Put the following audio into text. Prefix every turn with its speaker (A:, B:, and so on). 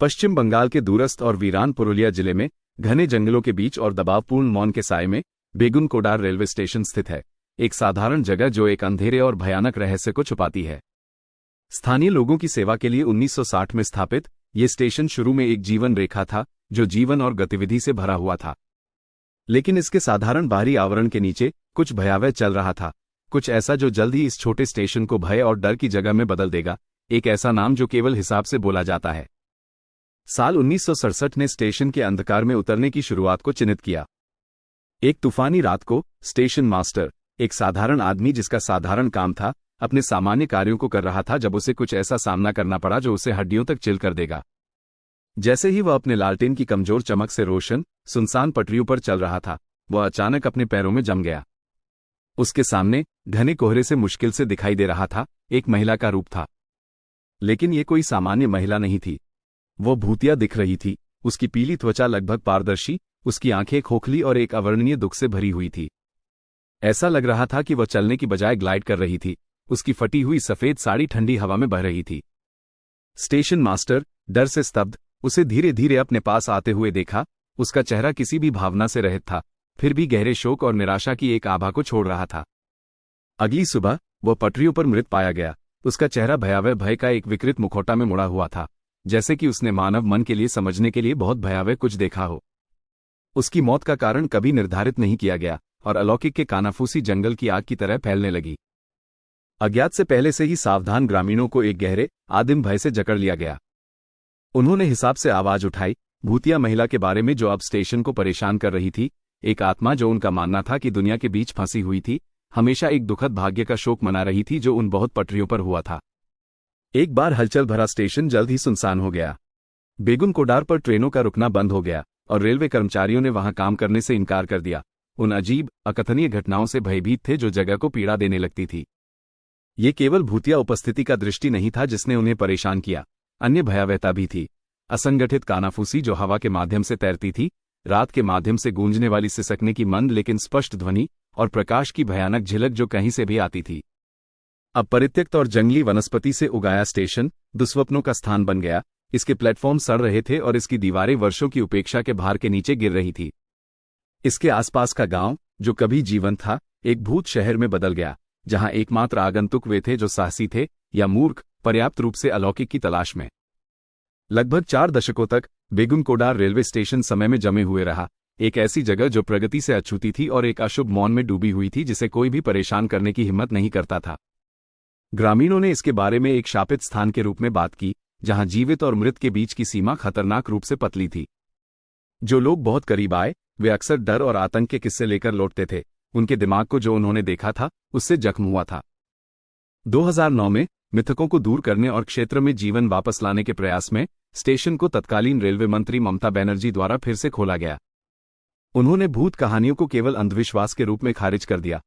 A: पश्चिम बंगाल के दूरस्थ और वीरान पुरुलिया जिले में घने जंगलों के बीच और दबावपूर्ण मौन के साए में बेगुनकोडार रेलवे स्टेशन स्थित है। एक साधारण जगह जो एक अंधेरे और भयानक रहस्य को छुपाती है। स्थानीय लोगों की सेवा के लिए 1960 में स्थापित ये स्टेशन शुरू में एक जीवन रेखा था जो जीवन और गतिविधि से भरा हुआ था। लेकिन इसके साधारण बाहरी आवरण के नीचे कुछ भयावह चल रहा था, कुछ ऐसा जो जल्द ही इस छोटे स्टेशन को भय और डर की जगह में बदल देगा। एक ऐसा नाम जो केवल हिसाब से बोला जाता है। साल 1967 ने स्टेशन के अंधकार में उतरने की शुरुआत को चिन्हित किया। एक तूफानी रात को स्टेशन मास्टर, एक साधारण आदमी जिसका साधारण काम था, अपने सामान्य कार्यों को कर रहा था जब उसे कुछ ऐसा सामना करना पड़ा जो उसे हड्डियों तक चिल कर देगा। जैसे ही वह अपने लालटेन की कमजोर चमक से रोशन सुनसान पटरियों पर चल रहा था, वह अचानक अपने पैरों में जम गया। उसके सामने घने कोहरे से मुश्किल से दिखाई दे रहा था एक महिला का रूप था। लेकिन यह कोई सामान्य महिला नहीं थी। वो भूतिया दिख रही थी। उसकी पीली त्वचा लगभग पारदर्शी, उसकी आंखें खोखली और एक अवर्णनीय दुख से भरी हुई थी। ऐसा लग रहा था कि वह चलने की बजाय ग्लाइड कर रही थी। उसकी फटी हुई सफेद साड़ी ठंडी हवा में बह रही थी। स्टेशन मास्टर डर से स्तब्ध उसे धीरे धीरे अपने पास आते हुए देखा। उसका चेहरा किसी भी भावना से रहित था, फिर भी गहरे शोक और निराशा की एक आभा को छोड़ रहा था। अगली सुबह वह पटरियों पर मृत पाया गया। उसका चेहरा भयावह भय का एक विकृत मुखौटा में मुड़ा हुआ था, जैसे कि उसने मानव मन के लिए समझने के लिए बहुत भयावह कुछ देखा हो। उसकी मौत का कारण कभी निर्धारित नहीं किया गया और अलौकिक के कानाफूसी जंगल की आग की तरह फैलने लगी। अज्ञात से पहले से ही सावधान ग्रामीणों को एक गहरे आदिम भय से जकड़ लिया गया। उन्होंने हिसाब से आवाज उठाई, भूतिया महिला के बारे में जो अब स्टेशन को परेशान कर रही थी। एक आत्मा जो उनका मानना था कि दुनिया के बीच फंसी हुई थी, हमेशा एक दुखद भाग्य का शोक मना रही थी जो उन बहुत पटरियों पर हुआ था। एक बार हलचल भरा स्टेशन जल्द ही सुनसान हो गया। बेगुनकोडार पर ट्रेनों का रुकना बंद हो गया और रेलवे कर्मचारियों ने वहां काम करने से इनकार कर दिया। उन अजीब अकथनीय घटनाओं से भयभीत थे जो जगह को पीड़ा देने लगती थी। ये केवल भूतिया उपस्थिति का दृष्टि नहीं था जिसने उन्हें परेशान किया, अन्य भयावहता भी थी। असंगठित कानाफूसी जो हवा के माध्यम से तैरती थी, रात के माध्यम से गूंजने वाली सिसकने की मंद लेकिन स्पष्ट ध्वनि और प्रकाश की भयानक झिलक जो कहीं से भी आती थी। अब परित्यक्त और जंगली वनस्पति से उगाया स्टेशन दुस्वप्नों का स्थान बन गया। इसके प्लेटफॉर्म सड़ रहे थे और इसकी दीवारें वर्षों की उपेक्षा के भार के नीचे गिर रही थी। इसके आसपास का गांव जो कभी जीवन था, एक भूत शहर में बदल गया, जहां एकमात्र आगंतुक वे थे जो साहसी थे या मूर्ख, पर्याप्त रूप से अलौकिक की तलाश में। लगभग 4 दशकों तक बेगुनकोडार रेलवे स्टेशन समय में जमे हुए रहा, एक ऐसी जगह जो प्रगति से अछूती थी और एक अशुभ मौन में डूबी हुई थी जिसे कोई भी परेशान करने की हिम्मत नहीं करता था। ग्रामीणों ने इसके बारे में एक शापित स्थान के रूप में बात की, जहां जीवित और मृत के बीच की सीमा खतरनाक रूप से पतली थी। जो लोग बहुत करीब आए, वे अक्सर डर और आतंक के किस्से लेकर लौटते थे। उनके दिमाग को जो उन्होंने देखा था उससे जख्म हुआ था। 2009 में मिथकों को दूर करने और क्षेत्र में जीवन वापस लाने के प्रयास में स्टेशन को तत्कालीन रेलवे मंत्री ममता बनर्जी द्वारा फिर से खोला गया। उन्होंने भूत कहानियों को केवल अंधविश्वास के रूप में खारिज कर दिया